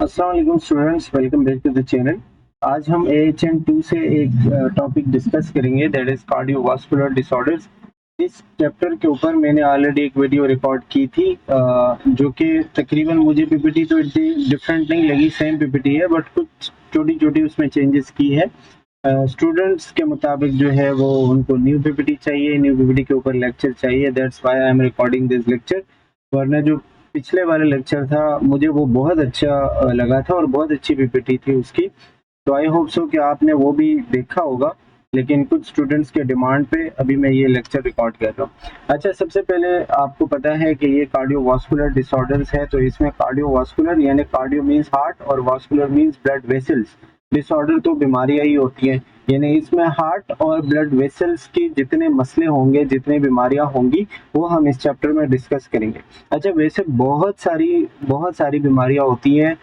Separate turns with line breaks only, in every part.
अस्सलाम वालेकुम students, welcome back to the channel. आज हम AHN2 से एक टॉपिक डिस्कस करेंगे, दैट इज कार्डियोवास्कुलर डिसऑर्डर्स। इस चैप्टर के ऊपर मैंने ऑलरेडी एक वीडियो रिकॉर्ड की थी, जो कि तकरीबन मुझे पीपीटी तो डिफरेंट नहीं लगी, सेम पीपीटी है, बट कुछ छोटी छोटी उसमें चेंजेस की है। स्टूडेंट्स के मुताबिक जो है वो उनको न्यू पीपीटी चाहिए, न्यू पीपीटी के ऊपर लेक्चर चाहिए, that's why I am recording this lecture. वरना जो पिछले वाला लेक्चर था मुझे वो बहुत अच्छा लगा था और बहुत अच्छी पीपीटी थी उसकी। तो आई होप सो कि आपने वो भी देखा होगा, लेकिन कुछ स्टूडेंट्स के डिमांड पे अभी मैं ये लेक्चर रिकॉर्ड कर रहा हूँ। अच्छा, सबसे पहले आपको पता है कि ये कार्डियोवास्कुलर डिसऑर्डर्स है, तो इसमें कार्डियोवास्कुलर यानी कार्डियो मीन्स हार्ट और vascular means blood vessels. Disorder तो बीमारियां ही होती हैं, यानी इसमें हार्ट और ब्लड वेसल्स की जितने मसले होंगे, जितनी बीमारियां होंगी, वो हम इस चैप्टर में डिस्कस करेंगे। अच्छा, वैसे बहुत सारी बीमारियां होती हैं,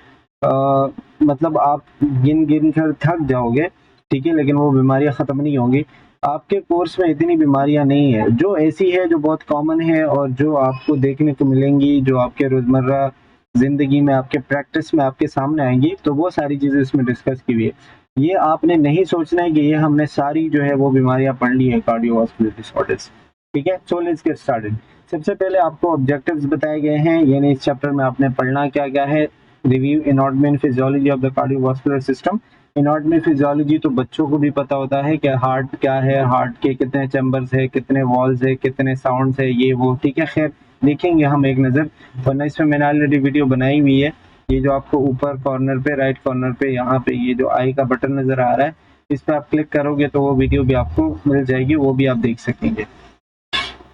मतलब आप गिन गिन कर थक जाओगे, ठीक है, लेकिन वो बीमारियां खत्म नहीं होंगी। आपके कोर्स में इतनी बीमारियां नहीं है, जो ऐसी है जो बहुत कॉमन है और जो आपको देखने को मिलेंगी, जो आपके रोजमर्रा जिंदगी में, आपके प्रैक्टिस में आपके सामने आएंगी, तो वो सारी चीजें इसमें डिस्कस की हुई है। ये आपने नहीं सोचना है कि ये हमने सारी जो है वो बीमारियां पढ़ ली है, कार्डियोवास्कुलर डिसऑर्डर्स। ठीक है, सो लेट्स गेट स्टार्टेड। सबसे पहले आपको ऑब्जेक्टिव्स बताए गए हैं, यानी इस चैप्टर में आपने पढ़ना क्या क्या है। Review anatomy and physiology of the cardiovascular system. Anatomy physiology तो बच्चों को भी पता होता है कि हार्ट क्या है, हार्ट के कितने चैम्बर्स है, कितने वॉल्स है, कितने साउंड्स है, ये वो, ठीक है। खैर, देखेंगे हम एक नज़र, वरना इसमें मैंने ऑलरेडी वीडियो बनाई हुई है। ये जो आपको ऊपर कॉर्नर पे, राइट कॉर्नर पे, यहाँ पे ये जो आई का बटन नजर आ रहा है, इस पर आप क्लिक करोगे तो वो वीडियो भी आपको मिल जाएगी, वो भी आप देख सकेंगे।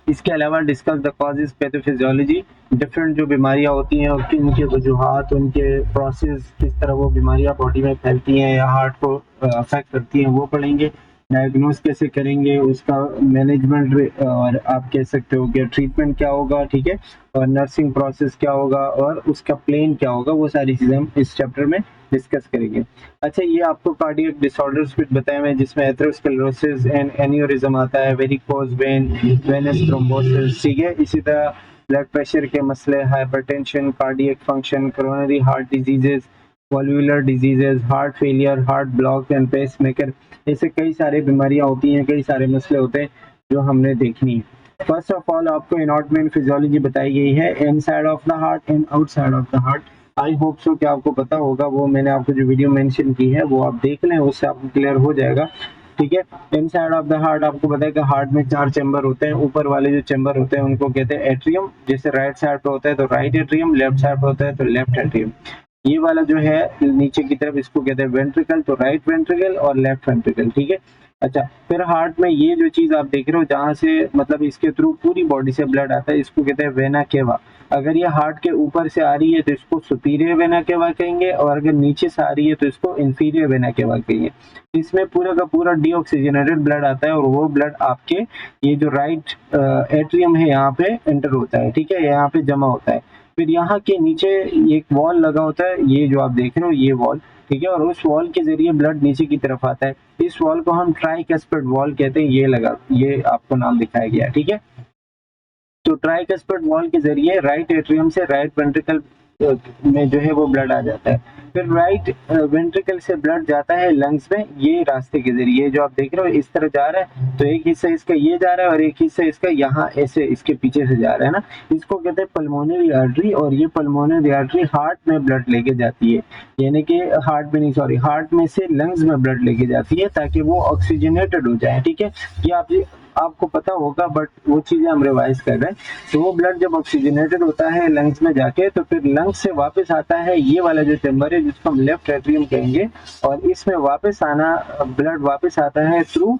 इसके अलावा discuss the causes, pathophysiology, different जो बीमारियां होती हैं और उनके वजूहात, उनके प्रोसेस, किस तरह वो बीमारियां बॉडी में फैलती हैं या हार्ट को अफेक्ट करती हैं, वो पढ़ेंगे। डायग्नोस कैसे करेंगे, उसका मैनेजमेंट, और आप कह सकते हो कि ट्रीटमेंट क्या होगा, ठीक है, और नर्सिंग प्रोसेस क्या होगा और उसका प्लेन क्या होगा, वो सारी चीजें हम इस चैप्टर में डिस्कस करेंगे। अच्छा, ये आपको कार्डियक डिसऑर्डर्स कुछ बताए हुए हैं, जिसमें एथेरोस्क्लेरोसिस एंड एन्यूरिज्म आता है, वेरिकोज वेन, वेनस थ्रोम्बोसिस, ठीक है। इसी तरह ब्लड प्रेशर के मसले, hypertension, cardiac function, coronary heart diseases, valvular diseases, heart failure, heart block and pacemaker, ऐसे कई सारी बीमारियां होती हैं, कई सारे मसले होते हैं जो हमने देखनी है। फर्स्ट ऑफ ऑल आपको एनाटॉमी एंड फिजियोलॉजी बताई गई है, inside of the heart and outside of the heart. I hope so कि आपको पता होगा, वो मैंने आपको जो वीडियो मेंशन की है वो आप देख लें, उससे आपको क्लियर हो जाएगा, ठीक है। इनसाइड ऑफ द हार्ट आपको पता है कि हार्ट में 4 चैम्बर होते हैं। ऊपर वाले जो चैम्बर होते हैं उनको कहते हैं एट्रियम, जैसे राइट साइड पे होता है तो राइट एट्रियम, लेफ्ट साइड पे होता है तो लेफ्ट एट्रियम। ये वाला जो है नीचे की तरफ, इसको कहते हैं वेंट्रिकल, तो राइट वेंट्रिकल और लेफ्ट वेंट्रिकल, ठीक है। अच्छा, फिर हार्ट में ये जो चीज आप देख रहे हो, जहां से मतलब इसके थ्रू पूरी बॉडी से ब्लड आता है, इसको कहते हैं वेना केवा। अगर ये हार्ट के ऊपर से आ रही है तो इसको सुपीरियर वेना केवा कहेंगे, और अगर नीचे से आ रही है तो इसको इंफीरियर वेना केवा कहेंगे। इसमें पूरा का पूरा डीऑक्सीजनेटेड ब्लड आता है और वो ब्लड आपके ये जो राइट एट्रियम है यहाँ पे एंटर होता है, ठीक है, यहाँ पे जमा होता है। फिर यहाँ के नीचे एक वॉल लगा होता है, ये जो आप देख रहे हो ये वॉल, ठीक है, और उस वॉल के जरिए ब्लड नीचे की तरफ आता है। इस वॉल को हम ट्राइकस्पिड वॉल कहते हैं, ये आपको नाम दिखाया गया है, ठीक है। तो ट्राइकस्पिड वॉल के जरिए राइट एट्रियम से राइट वेंट्रिकल में जो है वो ब्लड आ जाता है। फिर राइट वेंट्रिकल से ब्लड जाता है लंग्स में, ये रास्ते के जरिए जो आप देख रहे हो इस तरह जा रहा है, तो एक हिस्सा इसका ये जा रहा है और एक हिस्सा इसका यहाँ ऐसे इसके पीछे से जा रहा है ना, इसको कहते हैं पल्मोनरी आर्टरी। और ये पल्मोनरी आर्टरी हार्ट में ब्लड लेके जाती है, यानी कि हार्ट में नहीं, सॉरी, हार्ट में से लंग्स में ब्लड लेके जाती है ताकि वो ऑक्सीजनेटेड हो जाए, ठीक है। ये आपको पता होगा, बट वो चीजें हम रिवाइज कर रहे हैं। तो वो ब्लड जब ऑक्सीजनेटेड होता है लंग्स में जाके, तो फिर लंग्स से वापस आता है ये वाला जो चैम्बर है जिसको हम लेफ्ट एट्रियम कहेंगे, और इसमें वापस आना, ब्लड वापस आता है थ्रू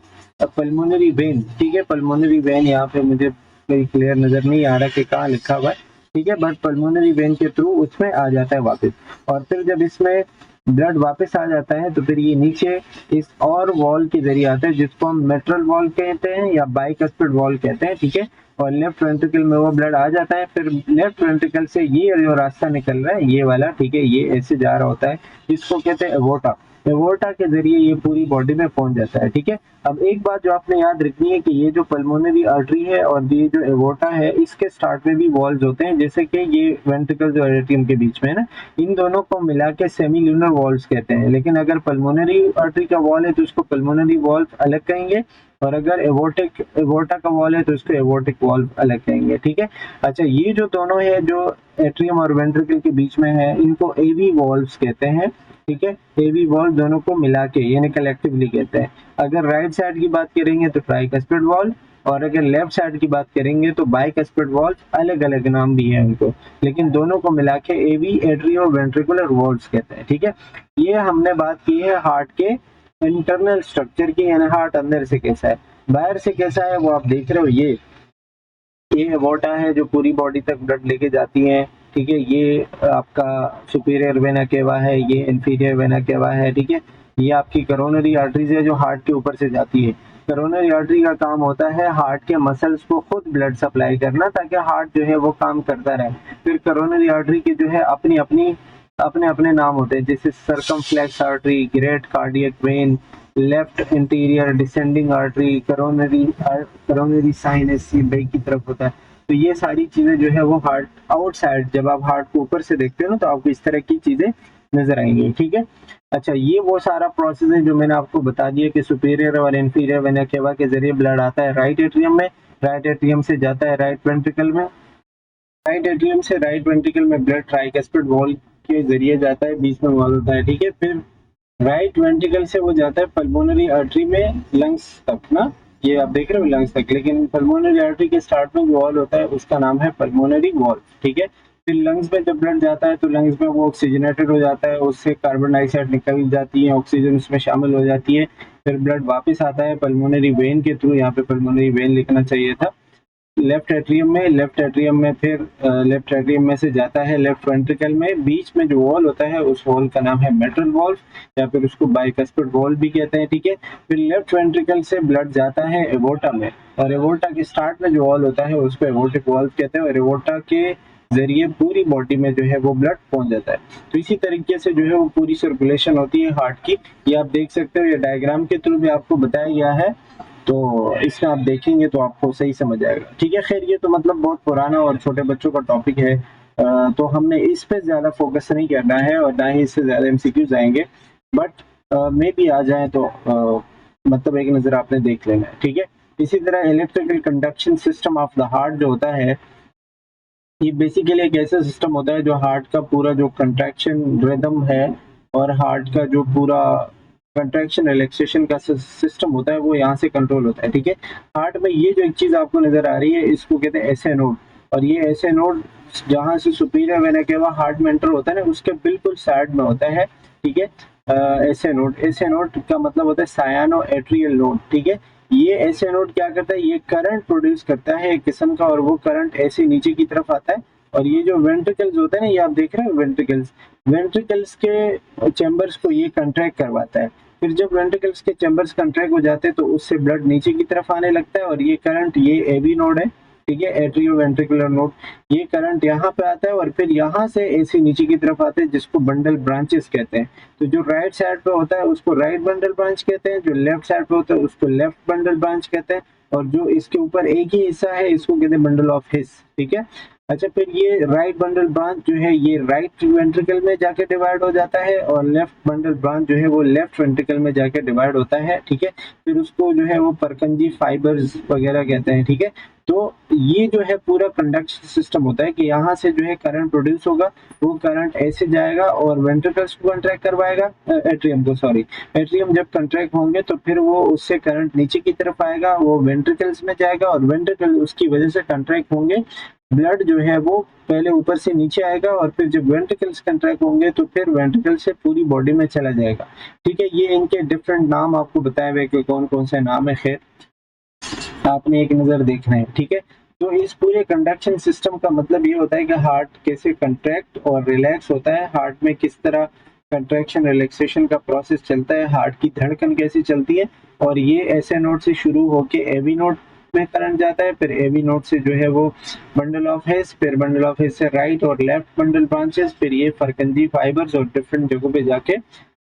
पल्मोनरी वेन, ठीक है। पल्मोनरी वेन यहाँ पे मुझे कोई क्लियर नजर नहीं आ रहा कि कहाँ लिखा हुआ है, ठीक है, बट पल्मोनरी वेन के थ्रू उसमें आ जाता है वापस। और फिर जब इसमें ब्लड वापस आ जाता है तो फिर ये नीचे इस और वॉल के जरिए आता है, जिसको हम मेट्रल वॉल कहते हैं या बाइकस्पिड वॉल कहते हैं, ठीक है। और लेफ्ट वेंट्रिकल में वो ब्लड आ जाता है। फिर लेफ्ट वेंट्रिकल से ये जो रास्ता निकल रहा है ये वाला, ठीक है, ये ऐसे जा रहा होता है, इसको कहते हैं एवोर्टा। एवोर्टा के जरिए ये पूरी बॉडी में पहुंच जाता है, ठीक है। अब एक बात जो आपने याद रखनी है कि ये जो पल्मोनरी आर्टरी है और ये जो एवोर्टा है, इसके स्टार्ट में भी वॉल्स होते हैं, जैसे कि ये वेंट्रिकल जो एरियम के बीच में है ना, इन दोनों को मिला के सेमील्यूनर वॉल्स कहते हैं। लेकिन अगर पल्मोनरी आर्टरी का वॉल है तो उसको पल्मोनरी वॉल्व अलग कहेंगे, और अगर एवोर्टा का वॉल है तो इसको एवोर्टिक वॉल्व अलग कहेंगे, ठीक है। अच्छा, ये जो दोनों है जो एट्रियम और वेंट्रिकल के बीच में है, इनको एवी वॉल्व्स कहते हैं, ठीक है। एवी वॉल्व दोनों को मिला के यानी कलेक्टिवली कहते हैं। अगर राइट साइड की बात करेंगे तो ट्राइकस्पिड वॉल्व, और अगर लेफ्ट साइड की बात करेंगे तो बाइकस्पिड वॉल्व। अलग अलग नाम भी है उनको, लेकिन दोनों को मिला के एवी एट्रियो वेंट्रिकुलर वॉल्व्स कहते हैं, ठीक है। ये हमने बात की है हार्ट के इंटरनल स्ट्रक्चर की, यानी हार्ट अंदर से कैसा है, बाहर से कैसा है वो आप देख रहे हो। ये एवोर्टा है जो पूरी बॉडी तक ब्लड लेके जाती है, ठीक है। ये आपका सुपीरियर वेना केवा है, ये इंफीरियर वेना केवा है, ठीक है। ये आपकी करोनरी आर्टरीज है जो हार्ट के ऊपर से जाती है। करोनरी आर्टरी का काम होता है हार्ट के मसल्स को खुद ब्लड सप्लाई करना, ताकि हार्ट जो है वो काम करता रहे। फिर करोनरी आर्टरी के जो है अपने अपने नाम होते हैं, जैसे circumflex artery, great cardiac vein, left interior descending artery, coronary sinus, ये बैक की तरफ होता है। तो ये सारी चीजें जो है वो हार्ट आउटसाइड, जब आप हार्ट को ऊपर से देखते हो ना तो आपको इस तरह की चीजें नजर आएंगी, ठीक है। अच्छा, ये वो सारा प्रोसेस है जो मैंने आपको बता दिया कि सुपीरियर और इंफीरियर वेना केवा के जरिए ब्लड आता है राइट एट्रियम में, राइट एट्रियम से जाता है राइट वेंट्रिकल में, राइट एट्रियम से राइट वेंट्रिकल में ब्लड ट्राइकस्पिड वॉल के जरिए जाता है, बीच में वॉल होता है, ठीक है। फिर राइट वेंट्रिकल से वो जाता है पल्मोनरी आर्टरी में लंग्स तक ना, ये आप देख रहे हो लंग्स तक, लेकिन पल्मोनरी आर्टरी के स्टार्ट में जो वॉल होता है उसका नाम है पल्मोनरी वॉल, ठीक है। फिर लंग्स में जब ब्लड जाता है तो लंग्स में वो ऑक्सीजनेटेड हो जाता है, उससे कार्बन डाइऑक्साइड निकल जाती है, ऑक्सीजन उसमें शामिल हो जाती है। फिर ब्लड वापस आता है पल्मोनरी वेन के थ्रू, यहाँ पे पल्मोनरी वेन लिखना चाहिए था, लेफ्ट एट्रियम में। फिर लेफ्ट एट्रियम में से जाता है लेफ्ट वेंट्रिकल में, बीच में जो वॉल होता है उस वॉल का नाम है मेट्रल वॉल्व, या फिर उसको बाइकस्पिड वॉल्व भी कहते हैं, ठीक है। फिर लेफ्ट वेंट्रिकल से ब्लड जाता है एवोर्टा में, और एवोर्टा के स्टार्ट में जो वॉल होता है उसको एवोर्टिक वॉल्व कहते हैं, और एवोर्टा के जरिए पूरी बॉडी में जो है वो ब्लड पहुंच जाता है। तो इसी तरीके से जो है वो पूरी सर्कुलेशन होती है हार्ट की। ये आप देख सकते हो, ये डायग्राम के थ्रू भी आपको बताया गया है, तो इसमें आप देखेंगे तो आपको सही समझ आएगा, ठीक है। खैर, ये तो मतलब बहुत पुराना और छोटे बच्चों का टॉपिक है, तो हमने इस पे ज्यादा फोकस नहीं करना है और ना ही इससे ज्यादा एमसीक्यूज आएंगे, बट मे भी आ जाए तो मतलब एक नजर आपने देख लेना है, ठीक है। इसी तरह electrical conduction system of the heart जो होता है, ये बेसिकली एक ऐसा सिस्टम होता है जो हार्ट का पूरा जो कंट्रैक्शन रिदम है और हार्ट का जो पूरा कंट्रैक्शन रिलैक्सेशन का सिस्टम होता है वो यहाँ से कंट्रोल होता है, ठीक है। हार्ट में ये जो एक चीज आपको नजर आ रही है इसको कहते हैं एसए नोड, और ये एसए नोड जहाँ से सुपीरियर वेना केवा हार्ट में एंटर होता है ना उसके बिल्कुल साइड में होता है, ठीक है। एसए नोड का मतलब होता है सायानो एट्रियल नोड, ठीक है। ये एसए नोड क्या करता है, ये करंट प्रोड्यूस करता है एक किस्म का, और वो करंट ऐसे नीचे की तरफ आता है। और ये जो वेंट्रिकल्स होते हैं ना, ये आप देख रहे हो वेंट्रिकल्स के चैम्बर्स को ये कंट्रैक्ट करवाता है। फिर जब वेंट्रिकल्स के चैम्बर्स कंट्रैक्ट हो जाते हैं तो उससे ब्लड नीचे की तरफ आने लगता है, और ये करंट, ये एवी नोड है, ठीक है, एट्रियो वेंट्रिकुलर नोड। ये करंट यहाँ पे आता है और फिर यहाँ से ऐसे नीचे की तरफ आते हैं, जिसको बंडल ब्रांचेस कहते हैं। तो जो राइट साइड पे होता है उसको राइट बंडल ब्रांच कहते हैं, जो लेफ्ट साइड पे होता है उसको लेफ्ट बंडल ब्रांच कहते हैं, और जो इसके ऊपर एक ही हिस्सा है इसको कहते हैं बंडल ऑफ हिस, ठीक है। अच्छा, फिर ये राइट बंडल ब्रांच जो है ये राइट वेंट्रिकल में जाके डिवाइड हो जाता है, और लेफ्ट बंडल ब्रांच जो है वो लेफ्ट वेंट्रिकल में जाके डिवाइड होता है, ठीक है। फिर उसको जो है वो परकंजी फाइबर्स वगैरह कहते हैं, ठीक है। तो ये जो है पूरा कंडक्शन सिस्टम होता है कि यहाँ से जो है करंट प्रोड्यूस होगा, वो करंट ऐसे जाएगा और वेंट्रिकल्स को कंट्रैक्ट करवाएगा, एट्रियम जब कंट्रैक्ट होंगे तो फिर वो उससे करंट नीचे की तरफ आएगा, वो वेंट्रिकल्स में जाएगा, और वेंट्रिकल उसकी वजह से कंट्रैक्ट होंगे, ब्लड जो है वो पहले ऊपर से नीचे आएगा, और फिर जब वेंट्रिकल्स कंट्रैक्ट होंगे तो फिर वेंट्रिकल से पूरी बॉडी में चला जाएगा, ठीक है। ये इनके डिफरेंट नाम आपको बताए हुए कि कौन कौन से नाम है, खैर आपने एक नजर देखना है, ठीक है। तो इस पूरे कंडक्शन सिस्टम का मतलब ये होता है कि हार्ट कैसे कंट्रैक्ट और रिलैक्स होता है, हार्ट में किस तरह कंट्रैक्शन रिलैक्सेशन का प्रोसेस चलता है, हार्ट की धड़कन कैसे चलती है, और ये एसए नोड से शुरू होके एवी नोड में करंट जाता है, फिर एवी नोड से जो है वो बंडल ऑफ हेस, फिर बंडल ऑफ हेस से राइट और लेफ्ट बंडल ब्रांचेस, फिर ये फरकंजी फाइबर्स और डिफरेंट जगहों पे जाके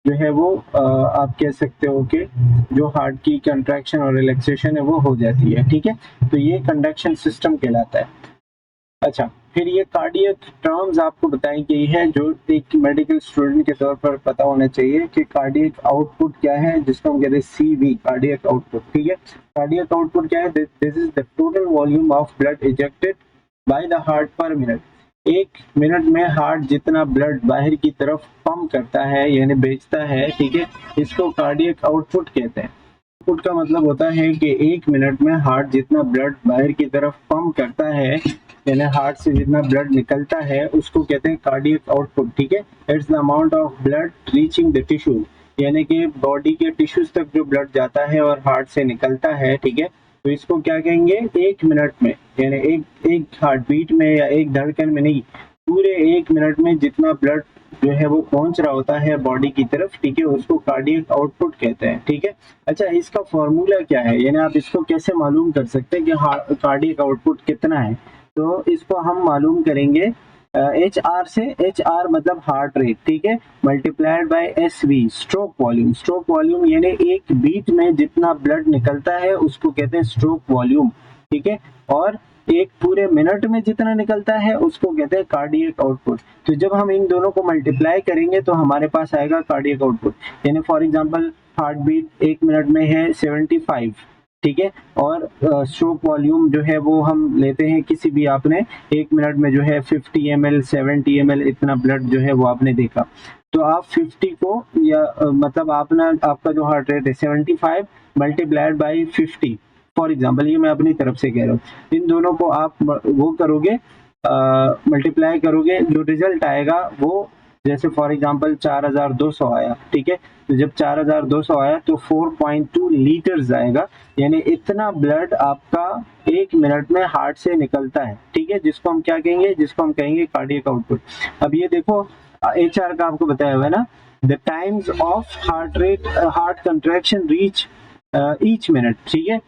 जो है वो आप कह सकते हो कि जो हार्ट की कंट्रैक्शन और रिलैक्सेशन है वो हो जाती है, ठीक है। तो ये कंडक्शन सिस्टम कहलाता है। अच्छा, फिर ये कार्डियक टर्म्स आपको बताई गई है जो एक मेडिकल स्टूडेंट के तौर पर पता होना चाहिए कि कार्डियक आउटपुट क्या है, जिसको हम कहते हैं CV, कार्डियक आउटपुट, ठीक है। कार्डियक आउटपुट क्या है? This is the total volume of blood ejected by the heart पर मिनट। एक मिनट में हार्ट जितना ब्लड बाहर की तरफ पंप करता है यानी भेजता है, ठीक है, इसको कार्डियक आउटपुट कहते हैं। आउटपुट का मतलब होता है कि एक मिनट में हार्ट जितना ब्लड बाहर की तरफ पंप करता है यानी हार्ट से जितना ब्लड निकलता है उसको कहते हैं कार्डियक आउटपुट, ठीक है। It's the amount of blood reaching the tissue, यानी कि बॉडी के टिश्यूज तक जो ब्लड जाता है और हार्ट से निकलता है, ठीक है। तो इसको क्या कहेंगे? एक मिनट में, यानी एक हार्ट बीट में या एक धड़कन में नहीं, पूरे एक मिनट में जितना ब्लड जो है वो पहुंच रहा होता है बॉडी की तरफ, ठीक है, उसको कार्डियक आउटपुट कहते हैं, ठीक है। अच्छा, इसका फॉर्मूला क्या है, यानी आप इसको कैसे मालूम कर सकते हैं कि कार्डियक आउटपुट कितना है? तो इसको हम मालूम करेंगे HR से। HR मतलब हार्ट रेट, ठीक है, multiplied by SV, stroke volume. Stroke volume यानी एक बीट में जितना ब्लड निकलता है उसको कहते हैं स्ट्रोक वॉल्यूम, ठीक है। और एक पूरे मिनट में जितना निकलता है उसको कहते हैं कार्डियक आउटपुट। तो जब हम इन दोनों को मल्टीप्लाई करेंगे तो हमारे पास आएगा कार्डियक आउटपुट। यानी फॉर एग्जांपल हार्ट बीट एक मिनट में है 75, ठीक है, और स्ट्रोक वॉल्यूम जो है वो हम लेते हैं किसी भी, आपने एक मिनट में जो है 50 ml 70 ml इतना ब्लड जो है वो आपने देखा, तो आप 50 को या मतलब आपका जो हार्ट रेट है 75 मल्टीप्लाइड बाई 50, फॉर एग्जाम्पल, ये मैं अपनी तरफ से कह रहा हूँ, इन दोनों को आप वो करोगे, मल्टीप्लाई करोगे, जो रिजल्ट आएगा वो, जैसे फॉर एग्जांपल 4200 आया, ठीक है, तो जब 4200 आया तो 4.2 लीटर्स आएगा, यानी इतना ब्लड आपका एक मिनट में हार्ट से निकलता है, ठीक है, जिसको हम क्या कहेंगे? जिसको हम कहेंगे कार्डियक आउटपुट। अब ये देखो, HR का आपको बताया हुआ है ना, the times of heart rate, heart contraction reach each minute, ठीक है,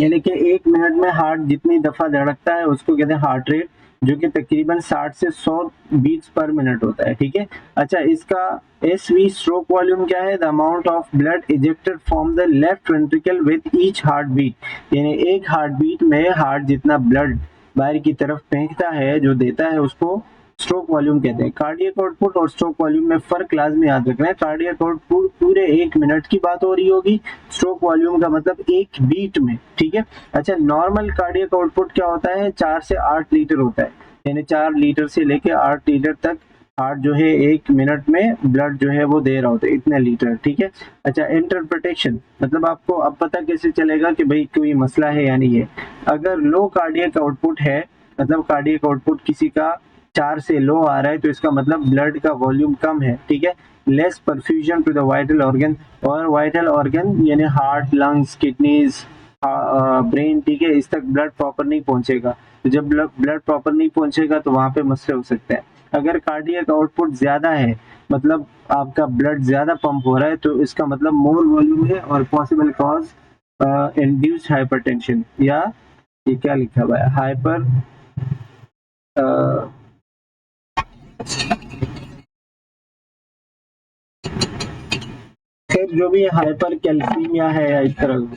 यानी कि एक मिनट में हार्ट जितनी दफा धड़कता है उसको कहते हैं हार्ट रेट, जो कि तकरीबन 60 से 100 बीट्स पर मिनट होता है, ठीक है। अच्छा, इसका SV, स्ट्रोक वॉल्यूम, क्या है? The amount of blood ejected from the left ventricle with each heartbeat, यानी एक हार्ट बीट में हार्ट जितना ब्लड बाहर की तरफ फेंकता है, जो देता है, उसको स्ट्रोक वॉल्यूम कहते हैं। कार्डियक आउटपुट और स्ट्रोक वॉल्यूम में फर्क लाजमी याद रखना है। कार्डियक आउटपुट पूरे एक मिनट की बात हो रही होगी, स्ट्रोक वॉल्यूम का मतलब एक बीट में, ठीक है। अच्छा, नॉर्मल कार्डियक आउटपुट क्या होता है? 4 से 8 लीटर होता है, यानी 4 लीटर से लेके 8 लीटर तक हार्ट जो है एक मिनट में ब्लड जो है वो दे रहा होता है, इतने लीटर, ठीक है। अच्छा, इंटरप्रिटेशन मतलब आपको अब पता कैसे चलेगा कि भाई कोई मसला है या नहीं है? अगर लो कार्डियक आउटपुट है, मतलब कार्डियक आउटपुट किसी का 4 से लो आ रहा है, तो इसका मतलब ब्लड का वॉल्यूम कम है, ठीक है। Less perfusion to the vital organ, और वाइटल ऑर्गन यानी हार्ट, लंग्स, किडनीज, ब्रेन, ठीक है, इस तक ब्लड प्रॉपर नहीं पहुंचेगा। तो जब ब्लड प्रॉपर नहीं पहुंचेगा तो वहां पे मसले हो सकते हैं। अगर कार्डियक आउटपुट ज्यादा है, मतलब आपका ब्लड ज्यादा पंप हो रहा है, तो इसका मतलब मोर वॉल्यूम है और पॉसिबल कॉज इंड्यूस्ड हाइपरटेंशन, या ये क्या लिखा हुआ है, हाइपर फिर जो भी हाइपर कैल्सीमिया है या इस तरह,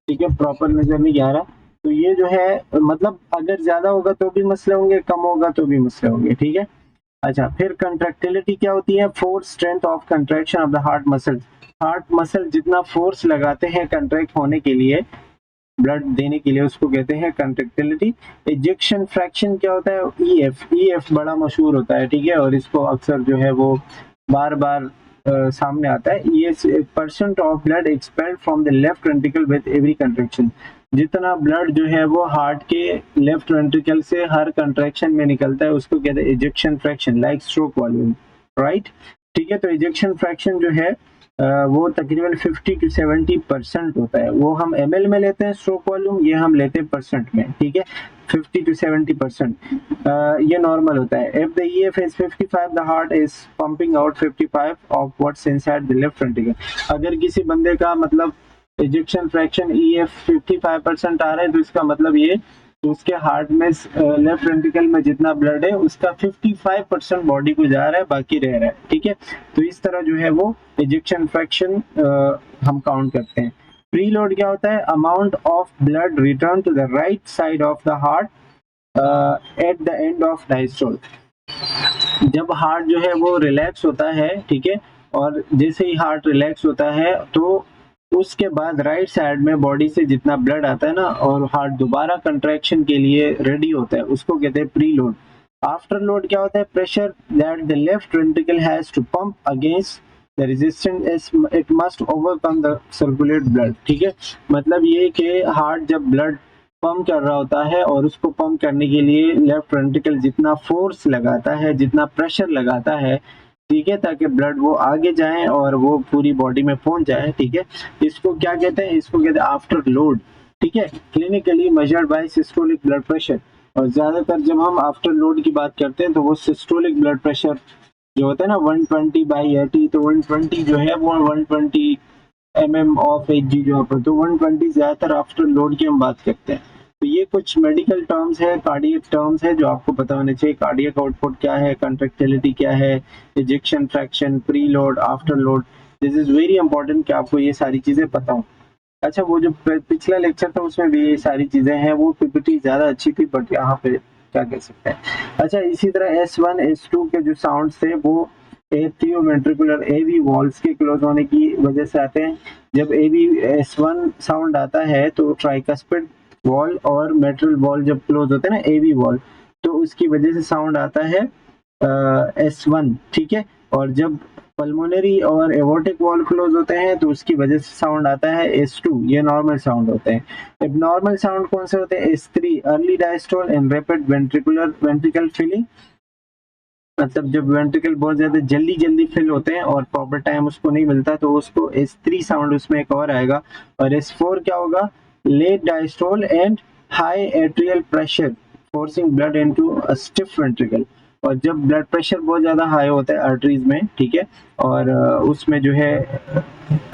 ठीक है, प्रॉपर नजर नहीं आ रहा, तो ये जो है मतलब अगर ज्यादा होगा तो भी मसले होंगे, कम होगा तो भी मसले होंगे, ठीक है। अच्छा, फिर कंट्रैक्टिलिटी क्या होती है? Force strength of contraction of the heart muscle. Heart muscle जितना फोर्स लगाते हैं कंट्रैक्ट होने के लिए, ब्लड देने के लिए, उसको कहते हैं कंट्रैक्टिलिटी। इजेक्शन फ्रैक्शन क्या होता है? EF बड़ा मशहूर होता है, ठीक है, और इसको अक्सर जो है वो बार बार सामने आता है। ये percent of blood expelled from the left ventricle with every contraction, जितना ब्लड जो है वो हार्ट के लेफ्ट वेंट्रिकल से हर कंट्रैक्शन में निकलता है उसको कहते हैं ejection fraction, like stroke volume, right, ठीक है। तो इजेक्शन फ्रैक्शन जो है वो तकरीबन 50 to 70% होता है। वो हम ml में लेते हैं स्ट्रोक वॉल्यूम, ये हम लेते हैं परसेंट में, ठीक है, 50 to 70%, ये नॉर्मल होता है। If the EF is 55, the heart is pumping out 55 of what's inside the left ventricle। अगर किसी बंदे का मतलब इजेक्शन फ्रैक्शन EF 55% आ रहा है, तो इसका मतलब ये तो उसके हार्ट में लेफ्ट वेंट्रिकल में जितना ब्लड है उसका 55% बॉडी को जा रहा है, बाकी रह रहा है। ठीक है, तो इस तरह जो है वो इजेक्शन फ्रैक्शन हम काउंट करते हैं। प्रीलोड क्या होता है? Amount of blood return to the right side of the heart at the end of diastole. जब हार्ट जो है वो रिलैक्स होता है, ठीक है, और जैसे ही हार्ट रिलैक्स होता है तो उसके बाद राइट साइड में बॉडी से जितना ब्लड आता है ना, और हार्ट दोबारा कंट्रैक्शन के लिए रेडी होता है, उसको कहते हैं प्रीलोड। आफ्टर लोड क्या होता है? Pressure that the left ventricle has to pump against the resistance it must overcome the circulate blood. ठीक है, मतलब ये कि हार्ट जब ब्लड पंप कर रहा होता है और उसको पंप करने के लिए लेफ्ट वेंट्रिकल जितना फोर्स लगाता है, जितना प्रेशर लगाता है, ठीक है, ताकि ब्लड वो आगे जाए और वो पूरी बॉडी में पहुंच जाए। ठीक है, इसको क्या कहते हैं? इसको कहते हैं आफ्टर लोड। ठीक है, clinically measured by systolic blood pressure. और ज्यादातर जब हम आफ्टर लोड की बात करते हैं तो वो सिस्टोलिक ब्लड प्रेशर जो होता है ना 120/80, तो 120 जो है वो 120 mm ऑफ Hg जो है, तो 120 ज्यादातर आफ्टर लोड की हम बात करते हैं। तो ये कुछ मेडिकल टर्म्स है, कार्डियक टर्म्स है जो आपको पता होने चाहिए। कार्डियक आउटपुट क्या है, कंट्रैक्टिलिटी क्या है, ejection fraction, pre load, after load, this is very important कि आपको ये सारी चीजें पता हो। अच्छा, वो जो पिछला लेक्चर था उसमें भी ये सारी चीजें हैं, वो पीपीटी ज्यादा अच्छी थी, बट यहाँ पे क्या कह सकते हैं। अच्छा, इसी तरह S1 S2 के जो साउंड थे वो एथियोवेंट्रिकुलर AV वॉल्स के क्लोज होने की वजह से आते हैं। जब AV S1 साउंड आता है तो ट्राइकस्पिड वॉल और मेट्रल वॉल जब क्लोज होते हैं ना AV वॉल, तो उसकी वजह से साउंड आता है S1। ठीक है, और जब पल्मोनरी और एवोर्टिक वॉल क्लोज होते हैं तो उसकी वजह से साउंड आता है S2। ये नॉर्मल साउंड होते हैं। एबनॉर्मल साउंड कौन से होते हैं? S3 early diastole and rapid ventricle filling, मतलब जब वेंट्रिकल बहुत ज्यादा जल्दी फिल होते हैं और प्रॉपर टाइम उसको नहीं मिलता तो उसको S3 साउंड उसमें एक और आएगा। और S4 क्या होगा? Late diastole and high atrial pressure forcing blood into a stiff ventricle. और जब ब्लड प्रेशर बहुत ज्यादा हाई होता है आर्टरीज में, ठीक है, और उसमें जो है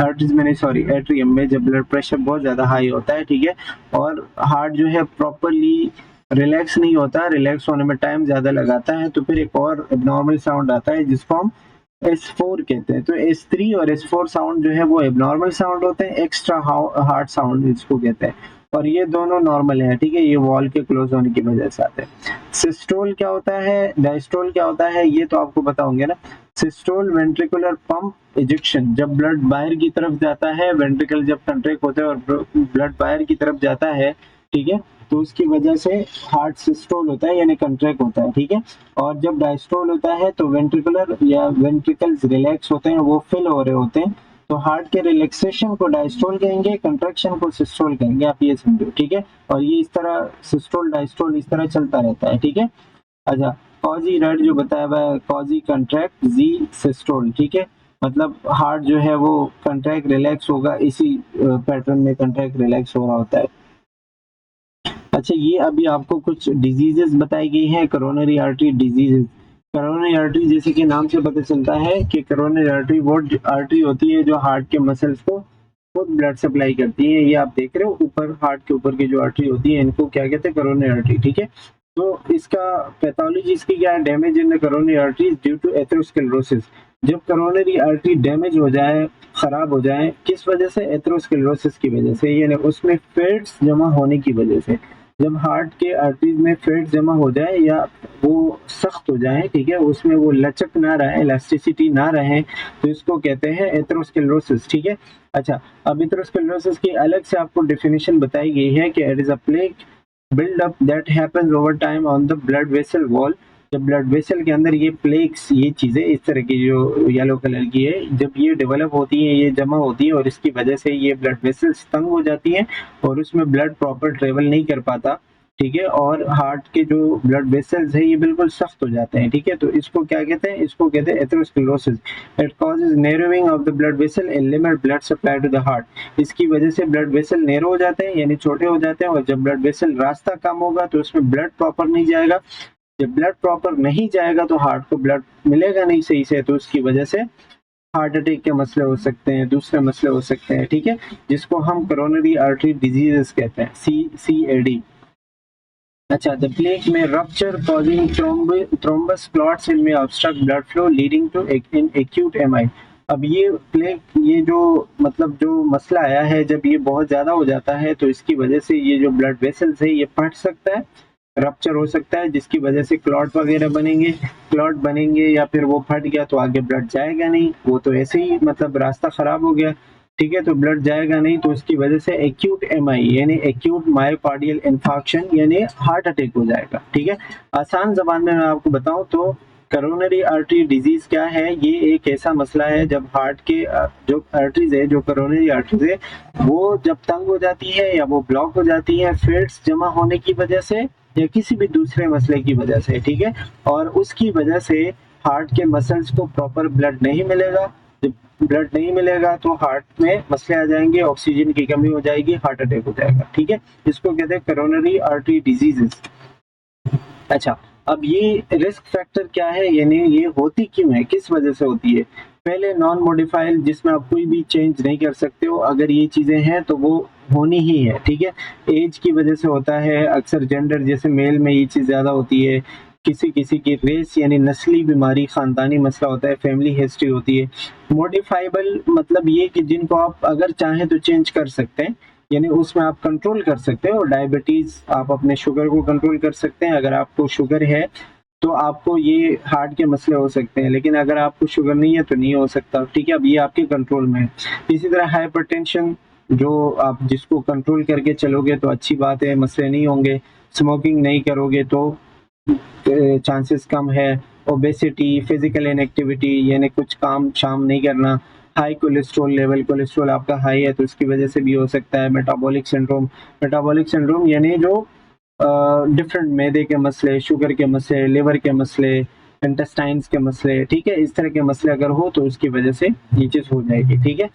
आर्टरीज में नहीं, सॉरी, एट्रियम में जब ब्लड प्रेशर बहुत ज्यादा हाई होता है, ठीक है, और हार्ट जो है प्रॉपरली रिलैक्स नहीं होता, रिलैक्स होने में टाइम ज्यादा लगाता है, तो फिर एक और एबनॉर्मल साउंड आता है जिसको हम S4 कहते हैं। तो S3 और S4 साउंड जो है वो एबनॉर्मल साउंड होते हैं, एक्स्ट्रा हार्ट साउंड इसको कहते हैं, और ये दोनों नॉर्मल है। ठीक है, ये वॉल के क्लोज होने की वजह से आते हैं। सिस्टोल क्या होता है, डायस्टोल क्या होता है, ये तो आपको पता होंगे ना। सिस्टोल वेंट्रिकुलर पंप इजेक्शन, जब ब्लड बाहर की तरफ जाता है, वेंट्रिकल जब कंट्रैक्ट होते हैं और ब्लड बाहर की तरफ जाता है, ठीक है, तो उसकी वजह से हार्ट सिस्टोल होता है यानी कंट्रैक्ट होता है। ठीक है, और जब डायस्टोल होता है तो वेंट्रिकुलर या वेंट्रिकल्स रिलैक्स होते हैं, वो फिल हो रहे होते हैं, तो हार्ट के रिलैक्सेशन को डायस्टोल कहेंगे, कंट्रैक्शन को सिस्टोल कहेंगे, आप ये समझो। ठीक है, और ये इस तरह सिस्टोल डायस्टोल इस तरह चलता रहता है। ठीक है, अच्छा, कॉजी रेड जो बताया हुआ है, कॉजी कंट्रैक्ट जी सिस्टोल। ठीक है, मतलब हार्ट जो है वो कंट्रैक्ट रिलैक्स होगा, इसी पैटर्न में कंट्रैक्ट रिलैक्स हो रहा होता है। अच्छा, ये अभी आपको कुछ डिजीजेस बताई गई हैं, coronary artery diseases. Coronary artery जैसे कि नाम से पता चलता है कि कोरोनरी आर्टरी वो आर्टरी होती है जो हार्ट के मसल्स को खुद ब्लड सप्लाई करती है। ये आप देख रहे हो ऊपर, हार्ट के ऊपर की जो आर्टरी होती है इनको क्या कहते हैं? Coronary artery. ठीक है, तो इसका पैथोलॉजी इसकी क्या है? Damage in the coronary artery due to atherosclerosis. जब कोरोनरी आर्टरी डैमेज हो जाए, खराब हो जाए, किस वजह से? एथेरोस्क्लेरोसिस की वजह से, यानी उसमें फैट्स जमा होने की वजह से। जब हार्ट के आर्टरीज में फैट जमा हो जाए या वो सख्त हो जाए, ठीक है, उसमें वो लचक ना रहे, इलास्टिसिटी ना रहे, तो इसको कहते हैं एथेरोस्क्लेरोसिस। ठीक है, अच्छा, अब एथेरोस्क्लेरोसिस की अलग से आपको डेफिनेशन बताई गई है कि it is a plaque build up that happens over time on the blood vessel wall। जब ब्लड वेसल के अंदर ये प्लेक्स, ये चीजें इस तरह की जो येलो कलर की है, जब ये डेवलप होती है, ये जमा होती है, और इसकी वजह से ये ब्लड वेसल्स तंग हो जाती हैं और उसमें ब्लड प्रॉपर ट्रेवल नहीं कर पाता। ठीक है, और हार्ट के जो ब्लड वेसल्स है ये बिल्कुल सख्त हो जाते हैं। ठीक है, तो इसको क्या कहते हैं? इसको कहते हैं atherosclerosis. It causes narrowing of the blood vessel and limit blood supply to the heart. इसकी वजह से ब्लड वेसल नैरो हो जाते हैं यानी छोटे हो जाते हैं, और जब ब्लड वेसल रास्ता कम होगा तो उसमें ब्लड प्रॉपर नहीं जाएगा। जब ब्लड प्रॉपर नहीं जाएगा तो हार्ट को ब्लड मिलेगा नहीं सही से, तो उसकी वजह से हार्ट अटैक के मसले हो सकते हैं, दूसरे मसले हो सकते हैं, ठीक है, जिसको हम कोरोनरी आर्टरी डिजीजेस कहते हैं, CAD। अच्छा, द प्लेग में rupture causing thrombus clots in में obstruct blood flow leading to in acute MI। अब ये प्लेग, ये जो मतलब जो मसला आया है, जब ये बहुत ज्यादा हो जाता है तो इसकी वजह से ये जो ब्लड वेसल्स है ये फट सकता है, रप्चर हो सकता है, जिसकी वजह से क्लॉट वगैरह बनेंगे। क्लॉट बनेंगे या फिर वो फट गया तो आगे ब्लड जाएगा नहीं, वो तो ऐसे ही मतलब रास्ता खराब हो गया, ठीक है, तो ब्लड जाएगा नहीं, तो उसकी वजह से एक्यूट MI यानी एक्यूट मायोकार्डियल इन्फार्क्शन यानी हार्ट अटैक हो जाएगा, ठीक है। आसान जबान में मैं आपको बताऊं तो करोनरी आर्टरी डिजीज क्या है, ये एक ऐसा मसला है जब हार्ट के जो आर्टरीज है, जो करोनरी आर्टरीज है, वो जब तंग हो जाती है या वो ब्लॉक हो जाती है फैट्स जमा होने की वजह से या किसी भी दूसरे मसले की वजह से, ठीक है, और उसकी वजह से हार्ट के मसल्स को प्रॉपर ब्लड नहीं मिलेगा। जब ब्लड नहीं मिलेगा तो हार्ट में मसले आ जाएंगे, ऑक्सीजन की कमी हो जाएगी, हार्ट अटैक हो जाएगा, ठीक है, इसको कहते हैं करोनरी आर्टरी डिजीजेस। अच्छा, अब ये रिस्क फैक्टर क्या है, यानी ये होती क्यों है, किस वजह से होती है। पहले नॉन मॉडिफाइड, जिसमें आप कोई भी चेंज नहीं कर सकते हो, अगर ये चीजें हैं तो वो होनी ही है, ठीक है। एज की वजह से होता है, अक्सर जेंडर जैसे मेल में ये चीज ज्यादा होती है, किसी किसी की रेस यानी नस्ली बीमारी, खानदानी मसला होता है, फैमिली हिस्ट्री होती है। मॉडिफाइबल मतलब ये कि जिनको आप अगर चाहें तो चेंज कर सकते हैं, यानी उसमें आप कंट्रोल कर सकते हो। डायबिटीज, आप अपने शुगर को कंट्रोल कर सकते हैं, अगर आपको शुगर है तो आपको ये हार्ट के मसले हो सकते हैं, लेकिन अगर आपको शुगर नहीं है तो नहीं हो सकता, ठीक है, अब ये आपके कंट्रोल में है। इसी तरह हाइपरटेंशन, जो आप जिसको कंट्रोल करके चलोगे तो अच्छी बात है, मसले नहीं होंगे। स्मोकिंग नहीं करोगे तो चांसेस कम है। ओबेसिटी, फिजिकल इनएक्टिविटी यानी कुछ काम शाम नहीं करना। हाई कोलेस्ट्रॉल लेवल, कोलेस्ट्रॉल आपका हाई है तो उसकी वजह से भी हो सकता है। मेटाबॉलिक सिंड्रोम यानी जो डिफरेंट मैदे के मसले, शुगर के मसले, लिवर के मसले, इंटेस्टाइन्स के मसले, ठीक है, इस तरह के मसले अगर हो तो उसकी वजह से ये चीज हो जाएगी, ठीक है।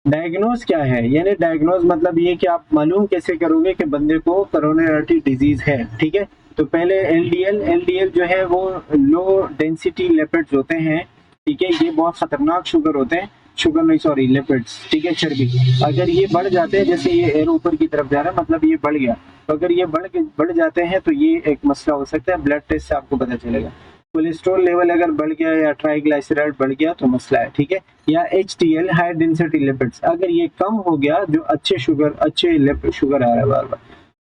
डायग्नोज क्या है, यानी डायग्नोज मतलब ये कि आप मालूम कैसे करोगे कि बंदे को कोरोनरी आर्टरी डिजीज है, ठीक है। तो पहले एलडीएल जो है वो लो डेंसिटी लिपिड्स होते हैं, ठीक है, ये बहुत खतरनाक शुगर होते हैं, शुगर नहीं सॉरी लिपिड्स, ठीक है, चर्बी। अगर ये बढ़ जाते हैं, जैसे ये एयर ऊपर की तरफ जा रहा है मतलब ये बढ़ गया, तो अगर ये बढ़ जाते हैं तो ये एक मसला हो सकता है, ब्लड टेस्ट से आपको पता चलेगा। कोलेस्ट्रॉल लेवल अगर बढ़ गया या ट्राइग्लिसराइड बढ़ गया तो मसला है, ठीक है। या HDL हाई डेंसिटी लिपिड्स, अगर ये कम हो गया, जो अच्छे शुगर आ रहा है बार बार,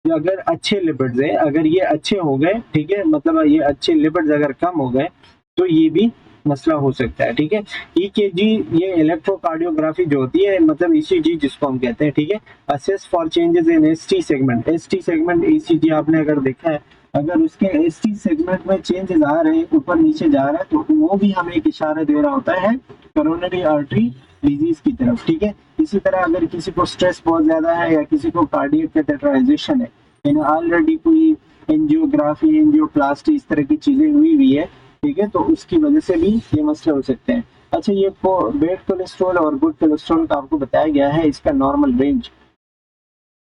जो अगर अच्छे लिपिड्स है, अगर ये अच्छे हो गए, ठीक है, मतलब ये अच्छे लिपिड्स अगर कम हो गए तो ये भी मसला हो सकता है, ठीक है। EKG, ये इलेक्ट्रोकार्डियोग्राफी जो होती है, मतलब ECG जिसको हम कहते हैं, ठीक है, assess for changes in ST segment ECG आपने अगर देखा है, अगर उसके ST सेगमेंट में चेंजेस आ रहे हैं, ऊपर नीचे जा रहा है, तो वो भी हमें एक इशारा दे रहा होता है कोरोनरी आर्टरी डिजीज की तरफ, ठीक है। इसी तरह अगर किसी को स्ट्रेस बहुत ज्यादा है या किसी को कार्डियक कैथेटराइजेशन है, यानी ऑलरेडी कोई एंजियोग्राफी, एंजियोप्लास्टी, इस तरह की चीजें हुई है, ठीक है, तो उसकी वजह से भी ये मसले हो सकते हैं। अच्छा, ये बैड कोलेस्ट्रॉल और गुड कोलेस्ट्रॉल का आपको बताया गया है, इसका नॉर्मल रेंज,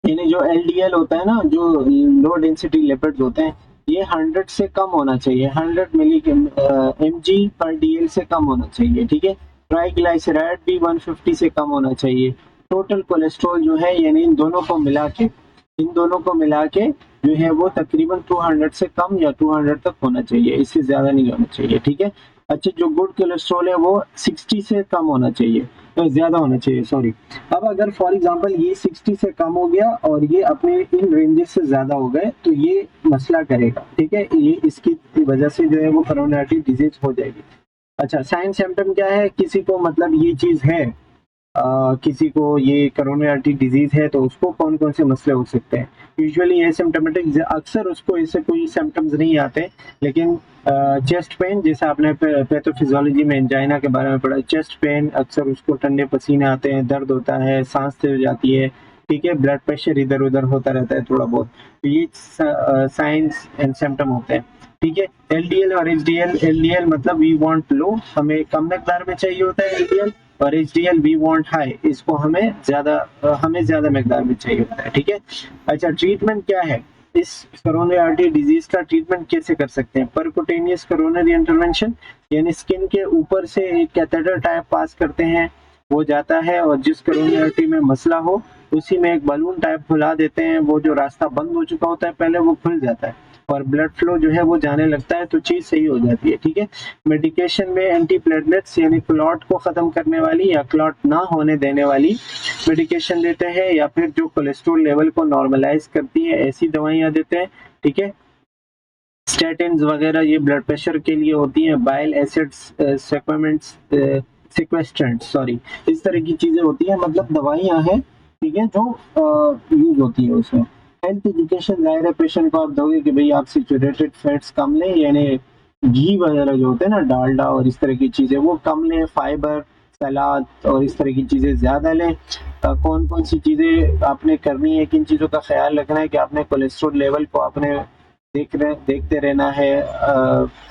यानी जो LDL होता है ना, जो लो डेंसिटी लिपिड्स होते हैं, ये 100 से कम होना चाहिए, 100 मिली mg/dl से कम होना चाहिए, ठीक है। ट्राइग्लिसराइड भी 150 से कम होना चाहिए। टोटल कोलेस्ट्रॉल जो है, यानी इन दोनों को मिला के जो है वो तकरीबन 200 से कम या 200 तक होना चाहिए, इससे ज्यादा नहीं होना चाहिए, ठीक है। अच्छा, जो गुड कोलेस्ट्रॉल है वो 60 से कम होना चाहिए, तो ज्यादा होना चाहिए, सॉरी। अब अगर फॉर एग्जांपल ये 60 से कम हो गया और ये अपने इन रेंजेस से ज्यादा हो गए तो ये मसला करेगा, ठीक है, ये इसकी वजह से जो है वो कोरोनरी आर्टरी डिजीज हो जाएगी। अच्छा, साइन सिम्टम क्या है, किसी को मतलब ये चीज है, किसी को ये कोरोनरी आर्टरी डिजीज है तो उसको कौन कौन से मसले हो सकते हैं। यूजुअली एसिम्प्टोमेटिक, अक्सर उसको ऐसे कोई सिम्टम्स नहीं आते, लेकिन चेस्ट पेन, जैसे आपने पैथोफिजियोलॉजी में एंजाइना के बारे में पढ़ा, चेस्ट पेन अक्सर उसको ठंडे पसीने आते हैं, दर्द होता है, सांस तेज हो जाती है, ठीक है, ब्लड प्रेशर इधर उधर होता रहता है थोड़ा बहुत, तो ये साइंस एंड सिम्टम होते हैं, ठीक है। LDL और HDL, LDL मतलब वी वांट लो, हमें कम मकदार में चाहिए होता है LDL, और HDL वी वांट हाई, इसको हमें ज्यादा मकदार में चाहिए होता है, ठीक है। अच्छा, ट्रीटमेंट क्या है, इस कोरोनरी आर्टरी डिजीज का ट्रीटमेंट कैसे कर सकते हैं? परकुटेनियस कोरोनरी इंटरवेंशन, यानी स्किन के ऊपर से एक कैथेटर टाइप पास करते हैं, वो जाता है और जिस कोरोनरी आर्टरी में मसला हो उसी में एक बलून टाइप फुला देते हैं, वो जो रास्ता बंद हो चुका होता है पहले वो खुल जाता है और ब्लड फ्लो जो है वो जाने लगता है, तो चीज सही हो जाती है। ठीक है, मेडिकेशन में एंटीप्लेटलेट्स यानी क्लॉट को खत्म करने वाली या क्लॉट ना होने देने वाली मेडिकेशन देते हैं, या फिर जो कोलेस्ट्रॉल लेवल को नॉर्मलाइज करती है ऐसी दवाइयां देते हैं। ठीक है, स्टैटिन्स वगैरह ये ब्लड प्रेशर के लिए होती हैं, बाइल एसिड्स सिक्वेस्ट्रेंट्स सॉरी, इस तरह की चीजें होती है, मतलब दवाइयां हैं, ठीक है, जो यूज होती है उसमें। हेल्थ एजुकेशन, जाहिर है पेशेंट को आप दोगे कि भाई आप सैचुरेटेड फैट्स कम लें, यानी घी वगैरह जो होते हैं ना, डालडा और इस तरह की चीजें वो कम लें, फाइबर, सलाद और इस तरह की चीजें ज्यादा लें। कौन कौन सी चीजें आपने करनी है, किन चीजों का ख्याल रखना है कि आपने कोलेस्ट्रॉल लेवल को आपने देखते रहना है,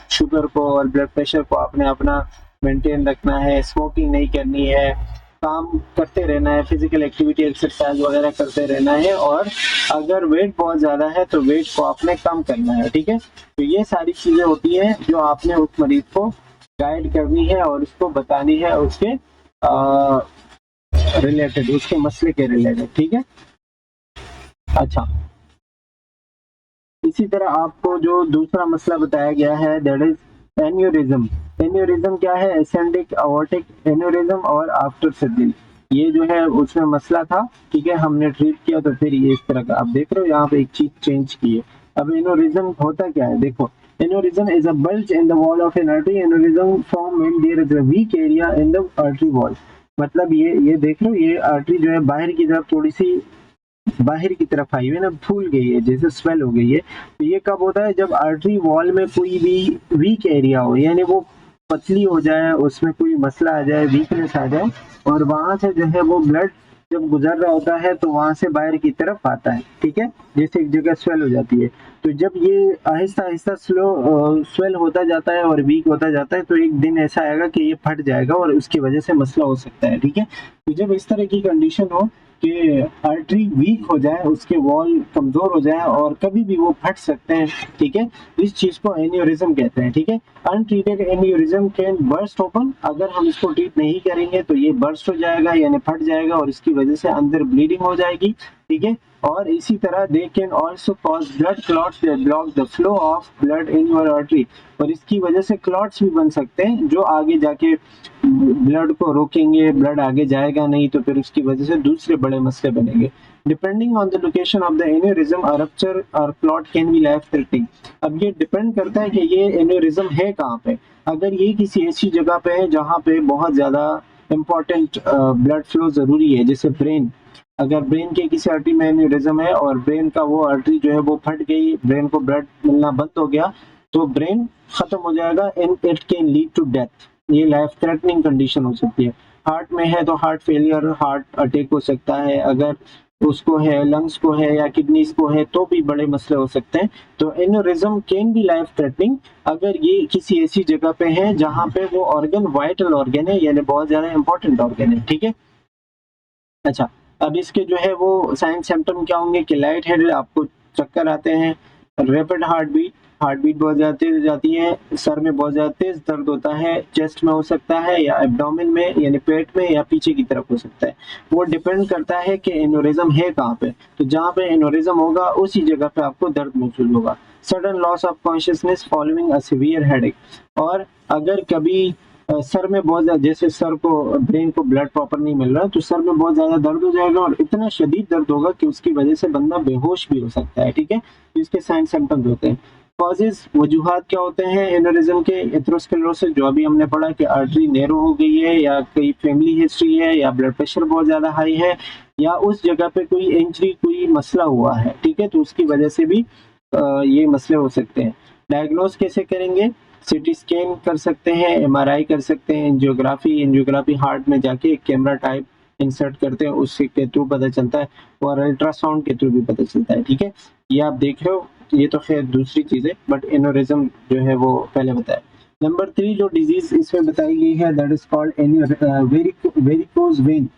शुगर को और ब्लड प्रेशर को आपने अपना मेंटेन रखना है, स्मोकिंग नहीं करनी है, काम करते रहना है, फिजिकल एक्टिविटी एक्सरसाइज वगैरह करते रहना है, और अगर वेट बहुत ज्यादा है तो वेट को आपने कम करना है। ठीक है, तो ये सारी चीजें होती हैं जो आपने उस मरीज को गाइड करनी है और उसको बतानी है उसके रिलेटेड, उसके मसले के रिलेटेड। ठीक है, अच्छा, इसी तरह आपको जो दूसरा मसला बताया गया है दैट इज एन्यूरिज्म। एन्यूरिज्म क्या है? एसेंडिक अॉर्टिक एन्यूरिज्म और आफ्टर सर्जरी, ये जो है उसमें मसला था। ठीक है, हमने ट्रीट किया तो फिर ये इस तरह का आप देख रहे हो, यहाँ पे एक चीज चेंज की है। अब एन्यूरिज्म होता क्या है, देखो, aneurysm is a bulge in the wall of an artery. Aneurysm form when there is a weak area in the artery wall. मतलब ये देख रहे हो, ये आर्टरी जो है बाहर की तरफ थोड़ी सी बाहर की तरफ आई हुई है ना, फूल गई है, जैसे स्वेल हो गई है। तो ये कब होता है? जब आर्टरी वॉल में कोई भी वीक एरिया हो, यानी वो पतली हो जाए, उसमें कोई मसला आ जाए, वीकनेस आ जाए, और वहां से जो है वो ब्लड जब गुजर रहा होता है तो वहां से बाहर की तरफ आता है। ठीक है, जैसे एक जगह स्वेल हो जाती है, तो जब ये आहिस्ता आहिस्ता स्वेल होता जाता है और वीक होता जाता है, तो एक दिन ऐसा आएगा कि ये फट जाएगा और उसकी वजह से मसला हो सकता है। ठीक है, तो जब इस तरह की कंडीशन हो कि आर्टरी वीक हो जाए, उसके वॉल कमजोर हो जाए और कभी भी वो फट सकते हैं। ठीक है, इस चीज को एन्यूरिज्म कहते हैं। ठीक है, untreated aneurysm can burst open, अगर हम इसको ट्रीट नहीं करेंगे तो ये बर्स्ट हो जाएगा यानी फट जाएगा और इसकी वजह से अंदर ब्लीडिंग हो जाएगी। ठीक है, और इसी तरह they can also cause blood clots that block the flow of blood in your artery, और इसकी वजह से क्लॉट्स भी बन सकते हैं जो आगे जाके ब्लड को रोकेंगे, ब्लड आगे जाएगा नहीं, तो फिर उसकी वजह से दूसरे बड़े मसले बनेंगे। Depending on the location of the aneurysm, a rupture और clot can be life threatening. अब ये डिपेंड करता है कि ये एन्यूरिज्म है कहाँ पे। अगर ये किसी ऐसी जगह पे है जहाँ पे बहुत ज्यादा इंपॉर्टेंट ब्लड फ्लो जरूरी है, जैसे ब्रेन, अगर ब्रेन के किसी आर्टरी में एन्यूरिज्म है और ब्रेन का वो आर्टरी जो है वो फट गई, ब्रेन को ब्लड मिलना बंद हो गया, तो ब्रेन खत्म हो जाएगा and it can lead to death. ये लाइफ थ्रेटनिंग कंडीशन हो सकती है। हार्ट में है तो हार्ट फेलियर, हार्ट अटैक हो सकता है, अगर उसको है, लंग्स को है या किडनीज को है तो भी बड़े मसले हो सकते हैं। तो aneurysm can be life threatening अगर ये किसी ऐसी जगह पे है जहाँ पे वो ऑर्गन वाइटल ऑर्गन है, यानी बहुत ज्यादा इंपॉर्टेंट ऑर्गन है। ठीक है, अच्छा, अब इसके जो है वो साइन सिम्टम क्या होंगे कि लाइट हेडेड, आपको चक्कर आते हैं, रैपिड हार्ट बीट बहुत ज्यादा तेज हो जाती है, सर में बहुत ज्यादा तेज दर्द होता है, चेस्ट में हो सकता है या एब्डोमेन में यानी पेट में या पीछे की तरफ हो सकता है। वो डिपेंड करता है कि एन्यूरिज्म है कहाँ पे, तो जहाँ पे एन्यूरिज्म होगा उसी जगह पे आपको दर्द महसूस होगा। Sudden loss of consciousness following a severe headache, और अगर कभी सर में बहुत ज्यादा, जैसे सर को, ब्रेन को ब्लड प्रॉपर नहीं मिल रहा तो सर में बहुत ज्यादा दर्द हो जाएगा और इतना शदीद दर्द होगा कि उसकी वजह से बंदा बेहोश भी हो सकता है। ठीक है, तो इसके साइन सिम्टम्स होते हैं। कॉजेज, वजूहात क्या होते हैं एन्यूरिज्म के? एथेरोस्क्लेरोसिस, जो अभी हमने पढ़ा कि आर्टरी नैरो हो गई है, या कोई फैमिली हिस्ट्री है, या ब्लड प्रेशर बहुत ज्यादा हाई है, या उस जगह पे कोई इंजरी, कोई मसला हुआ है। ठीक है, तो उसकी वजह से भी ये मसले हो सकते हैं। डायग्नोज कैसे करेंगे? सिटी स्कैन कर सकते हैं, एमआरआई कर सकते हैं, एंजियोग्राफी हार्ट में जाके एक कैमरा टाइप इंसर्ट करते हैं, उससे के थ्रू पता चलता है, और अल्ट्रासाउंड के थ्रू भी पता चलता है। ठीक है, ये आप देख रहे हो, ये तो खैर दूसरी चीज है, बट एन्यूरिज्म जो है वो पहले बताया। नंबर 3 जो डिजीज इसमें बताई गई है that is called varicose vein.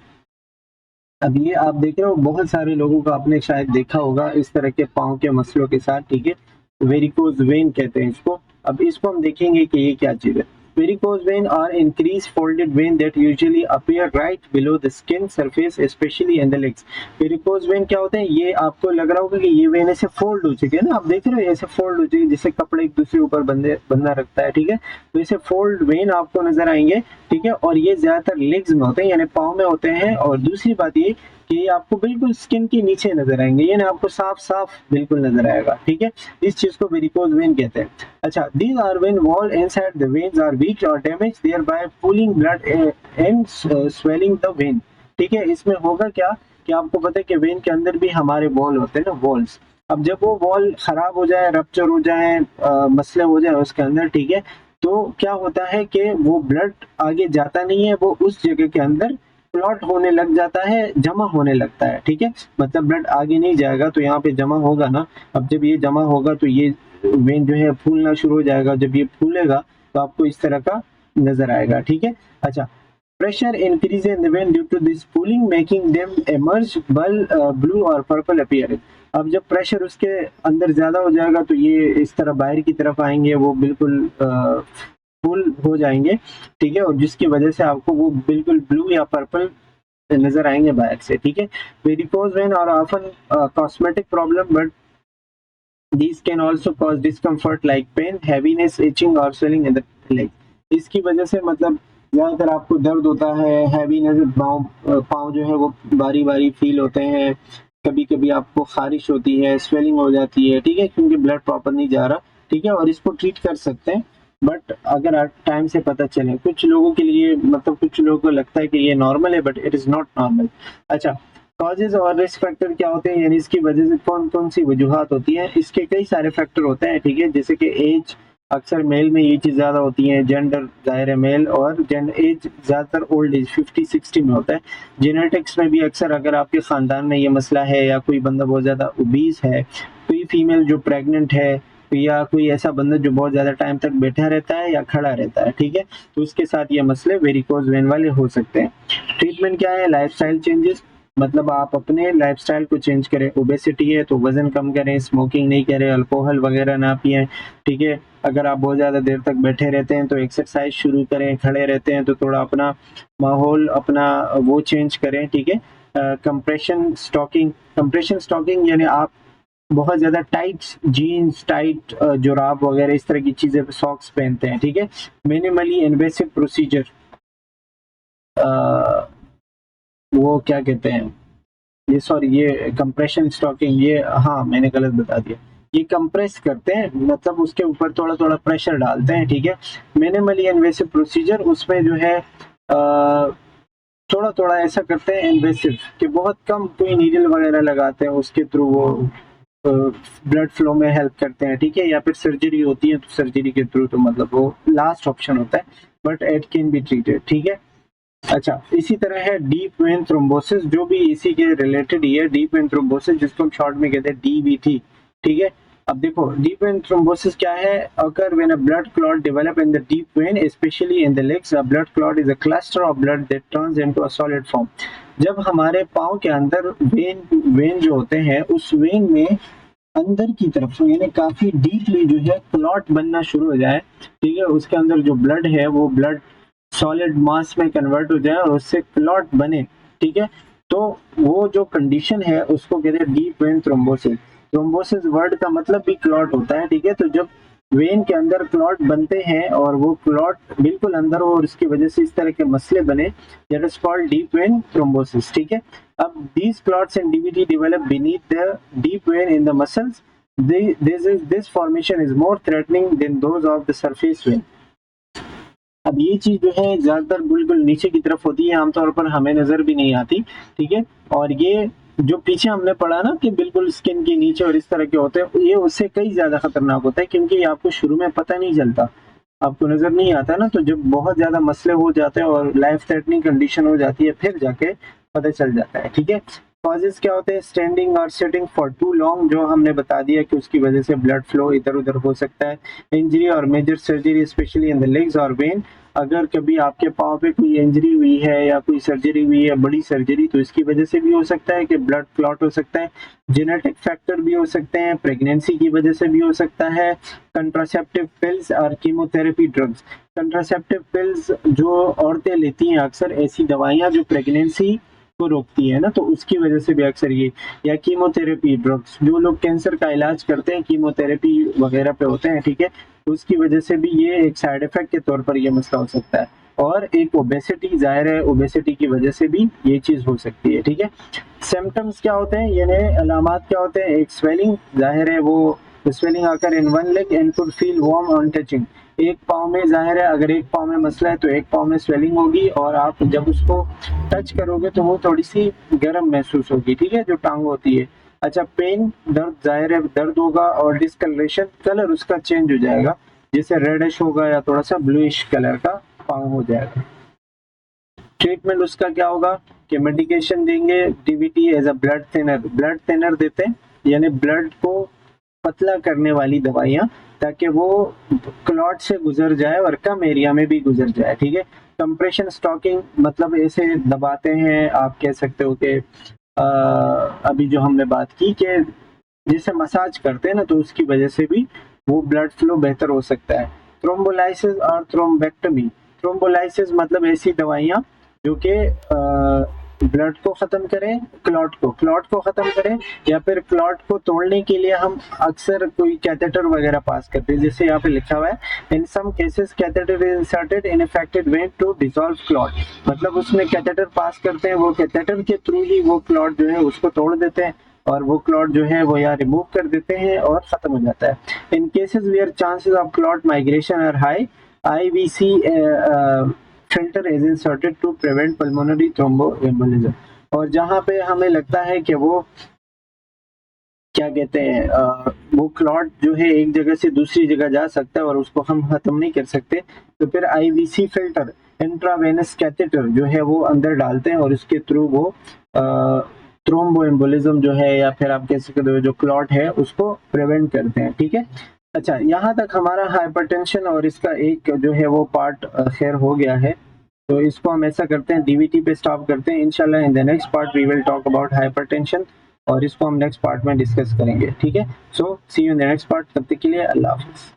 अब ये आप देख रहे हो बहुत सारे लोगों का आपने शायद देखा होगा इस तरह के पाँव के मसलों के साथ, ठीक है। वेरिकोज वेन कहते हैं इसको। अब इसको हम देखेंगे कि ये क्या चीज है। Varicose vein are increase folded vein that usually appear right below the skin surface specially in the legs. Varicose vein क्या होते हैं, ये आपको लग रहा होगा कि ये वेन ऐसे फोल्ड हो चुके हैं ना, आप देख रहे हो ऐसे फोल्ड हो चुके हैं जैसे कपड़े एक दूसरे ऊपर बंधा रखता है, ठीक है। तो ऐसे फोल्ड वेन आपको नजर आएंगे, ठीक है। और ये ज्यादातर लेग्स में होते हैं यानी पाँव में होते हैं। और दूसरी बात ये कि ये आपको बिल्कुल स्किन के नीचे नजर आएंगे, ये ना आपको साफ साफ बिल्कुल नजर आएगा, ठीक है। इस चीज को वेरिकोज वेन कहते हैं। अच्छा, these are when wall inside the veins are weak और damage there by pulling blood and swelling the vein, ठीक है। इसमें होगा क्या कि आपको पता है कि वेन के अंदर भी हमारे वॉल होते हैं ना, वॉल्स। अब जब वो वॉल खराब हो जाए, रप्चर हो जाए, मसले हो जाए उसके अंदर, ठीक है, तो क्या होता है कि वो ब्लड आगे जाता नहीं है, वो उस जगह के अंदर क्लॉट होने लग जाता है, जमा होने लगता है, ठीक है। मतलब ब्लड आगे नहीं जाएगा तो यहाँ पे जमा होगा ना। अब जब ये जमा होगा तो ये वेन जो है फूलना शुरू हो जाएगा। जब ये फूलेगा तो आपको इस तरह का नजर आएगा, ठीक है। अच्छा, pressure increase in the vein due to this pooling making them emerge blue और purple appearance। अब जब प्रेशर उसके अंदर ज्यादा हो जाएगा तो ये इस तरह बाहर की तरफ आएंगे, वो बिल्कुल फुल हो जाएंगे, ठीक है। और जिसकी वजह से आपको वो बिल्कुल ब्लू या पर्पल नजर आएंगे बाहर से, ठीक है। वेरिकोज वेन और often cosmetic problem but these can also cause discomfort like pain, heaviness, itching और swelling in the leg। इसकी वजह से मतलब ज्यादातर आपको दर्द होता है, हैवीनेस, पाँव जो है वो बारी बारी फील होते हैं, कभी कभी आपको खारिश होती है, स्वेलिंग हो जाती है, ठीक है, क्योंकि ब्लड प्रॉपर नहीं जा रहा, ठीक है। और इसको ट्रीट कर सकते हैं बट अगर आप टाइम से पता चले। कुछ लोगों के लिए मतलब कुछ लोगों को लगता है कि ये नॉर्मल है but it is not normal. अच्छा, कॉजेज और रिस्क फैक्टर क्या होते हैं, यानी इसकी वजह से कौन कौन सी वजूहत होती हैं। इसके कई सारे फैक्टर होते हैं, ठीक है, जैसे कि एज, अक्सर मेल में ये चीज ज्यादा होती है, जेंडर जाहिर है मेल, और एज ज्यादातर ओल्ड एज 50-60 में होता है। जेनेटिक्स में भी अक्सर अगर आपके खानदान में ये मसला है या कोई बंदा बहुत ज्यादा ओबीस है, कोई फीमेल जो प्रेग्नेंट है, या कोई ऐसा बंदा जो बहुत ज्यादा टाइम तक बैठा रहता है या खड़ा रहता है, ठीक है, तो उसके साथ ये मसले वेरिकोज वेन वाले हो सकते हैं। ट्रीटमेंट क्या है, लाइफस्टाइल चेंजेस, मतलब आप अपने लाइफस्टाइल को चेंज करें। ओबेसिटी है तो वजन कम करें, स्मोकिंग नहीं करें, अल्कोहल वगैरह ना पिए, ठीक है। अगर आप बहुत ज्यादा देर तक बैठे रहते हैं तो एक्सरसाइज शुरू करें, खड़े रहते हैं तो थोड़ा अपना माहौल अपना वो चेंज करें, ठीक है। कंप्रेशन स्टॉकिंग यानी आप बहुत ज्यादा टाइट जीन्स, टाइट जुराब वगैरह इस तरह की चीजें, सॉक्स पहनते हैं, ठीक है। मिनिमली इन्वेसिव प्रोसीजर, वो क्या कहते हैं, ये सॉरी ये कंप्रेशन स्टॉकिंग, ये हाँ मैंने गलत बता दिया, ये कंप्रेस करते हैं, मतलब उसके ऊपर थोड़ा थोड़ा प्रेशर डालते हैं, ठीक है। मिनिमली इन्वेसिव प्रोसीजर, उसमें जो है थोड़ा थोड़ा ऐसा करते हैं इन्वेसिव कि बहुत कम, कोई नीडल वगैरह लगाते हैं उसके थ्रू वो ब्लड फ्लो में हेल्प करते हैं, ठीक है। या फिर सर्जरी होती है तो सर्जरी के थ्रू, तो मतलब वो लास्ट ऑप्शन होता है but it can be treated, ठीक है। अच्छा, इसी तरह है डीप वेन थ्रोम्बोसिस, जो भी इसी के रिलेटेड ही है, डीप वेन थ्रोम्बोसिस जिसको हम शॉर्ट में कहते हैं डीवीटी, ठीक है। अब देखो डीप वेन थ्रोम्बोसिस क्या है, occur when a blood clot develop in the deep vein specially in the legs. A blood clot is a cluster of blood that turns into a solid form. जब हमारे पाँव के अंदर when जो होते हैं उस वेन में अंदर की तरफ यानी काफी डीपली जो है क्लॉट बनना शुरू हो जाए, ठीक है, उसके अंदर जो ब्लड है वो ब्लड सॉलिड मास में कन्वर्ट हो जाए और उससे क्लॉट बने, ठीक है। तो वो जो कंडीशन है उसको कहते हैं deep vein thrombosis. Thrombosis word का मतलब भी क्लॉट होता है, ठीक है। तो जब वेन के अंदर क्लॉट बनते हैं और वो क्लॉट बिल्कुल अंदर हो और इसकी वजह से इस तरह के मसले बने, that is called deep vein thrombosis, ठीक है। अब these clots and DVT develop beneath the deep vein in the muscles. This formation is more threatening than those of the surface vein। अब ये चीज जो है ज्यादातर बिल्कुल नीचे की तरफ होती है, आमतौर पर हमें नजर भी नहीं आती, ठीक है। और ये जो पीछे हमने पढ़ा ना कि बिल्कुल स्किन के नीचे और इस तरह के होते हैं, ये उससे कई ज्यादा खतरनाक होता है, क्योंकि ये आपको शुरू में पता नहीं चलता, आपको नजर नहीं आता ना। तो जब बहुत ज्यादा मसले हो जाते हैं और लाइफ थ्रेटनिंग कंडीशन हो जाती है फिर जाके पता चल जाता है, ठीक है। कॉजेज क्या होते हैं, स्टैंडिंग और सिटिंग फॉर टू लॉन्ग, जो हमने बता दिया कि उसकी वजह से ब्लड फ्लो इधर उधर हो सकता है। इंजरी और major surgery specially in the legs और वेन। अगर कभी आपके पाँव पे कोई इंजरी हुई है या कोई सर्जरी हुई है, बड़ी सर्जरी, तो इसकी वजह से भी हो सकता है कि ब्लड क्लॉट हो सकता है। जेनेटिक फैक्टर भी हो सकते हैं, प्रेगनेंसी की वजह से भी हो सकता है, कंट्रासेप्टिव पिल्स और कीमोथेरेपी ड्रग्स। कंट्रासेप्टिव पिल्स जो औरतें लेती हैं अक्सर, ऐसी दवाइयाँ जो प्रेगनेंसी को रोकती है ना, तो उसकी वजह से भी अक्सर ये, या कीमोथेरेपी ड्रग्स, जो लोग कैंसर का इलाज करते हैं कीमोथेरेपी वगैरह पे होते हैं, ठीक है, तो उसकी वजह से भी ये एक साइड इफेक्ट के तौर पर ये मसला हो सकता है। और एक ओबेसिटी, जाहिर है ओबेसिटी की वजह से भी ये चीज हो सकती है, ठीक है। सिम्टम्स क्या होते हैं, यानी अलामात क्या होते हैं? एक स्वेलिंग, जाहिर है वो स्वेलिंग आकर in one leg and could feel warm on touching. एक पाँव में, जाहिर है अगर एक पाँव में मसला है तो एक पाँव में स्वेलिंग होगी, और आप जब उसको टच करोगे तो वो थोड़ी सी गर्म महसूस होगी, ठीक है, जो टांग होती है। अच्छा, पेन, दर्द, जाहिर है दर्द होगा, और डिस्कलरेशन, कलर उसका चेंज हो जाएगा, जैसे रेडिश होगा या थोड़ा सा ब्लूइश कलर का पाँव हो जाएगा। ट्रीटमेंट उसका क्या होगा कि मेडिकेशन देंगे, DVT as a blood thinner देते हैं, यानी ब्लड को पतला करने वाली दवाइयाँ, ताकि वो क्लॉट से गुजर जाए और कम एरिया में भी गुजर जाए, ठीक है। कंप्रेशन स्टॉकिंग, मतलब ऐसे दबाते हैं, आप कह सकते हो कि अभी जो हमने बात की कि जैसे मसाज करते हैं ना, तो उसकी वजह से भी वो ब्लड फ्लो बेहतर हो सकता है। थ्रोम्बोलाइसिस और थ्रोम्बेक्टमी। थ्रोम्बोलाइसिस मतलब ऐसी दवाइयाँ जो कि ब्लड को खत्म करें, क्लॉट को खत्म करें, या फिर क्लॉट को तोड़ने के लिए हम अक्सर कोई कैथेटर वगैरह पास करते हैं, जैसे यहाँ पे लिखा हुआ है in some cases catheter is inserted in affected vein to dissolve clot. मतलब उसमें कैथेटर पास करते हैं, वो कैथेटर के थ्रू ही वो क्लॉट जो है उसको तोड़ देते हैं, और वो क्लॉट जो है वो यहाँ रिमूव कर देते हैं और खत्म हो जाता है। In cases where chances of clot migration are high, IVC filter is inserted to prevent pulmonary thromboembolism. और जहाँ पे हमें लगता है कि वो क्या कहते हैं, वो क्लॉट जो है एक जगह से दूसरी जगह जा सकता है और उसको हम खत्म नहीं कर सकते, तो फिर आईवीसी फिल्टर, इंट्रावेनस कैथेटर जो है वो अंदर डालते हैं, और उसके थ्रू वो थ्रोम्बोएम्बोलिज्म जो है, या फिर आप कह सकते हो जो क्लॉट है, उसको प्रिवेंट करते हैं, ठीक है। अच्छा, यहाँ तक हमारा हाइपरटेंशन और इसका एक जो है वो पार्ट खैर हो गया है। तो इसको हम ऐसा करते हैं, डीवीटी पे स्टॉप करते हैं। इंशाल्लाह in the next part we will talk about hypertension, और इसको हम नेक्स्ट पार्ट में डिस्कस करेंगे, ठीक है। So see you in the next part, तब तक के लिए अल्लाह हाफिज़।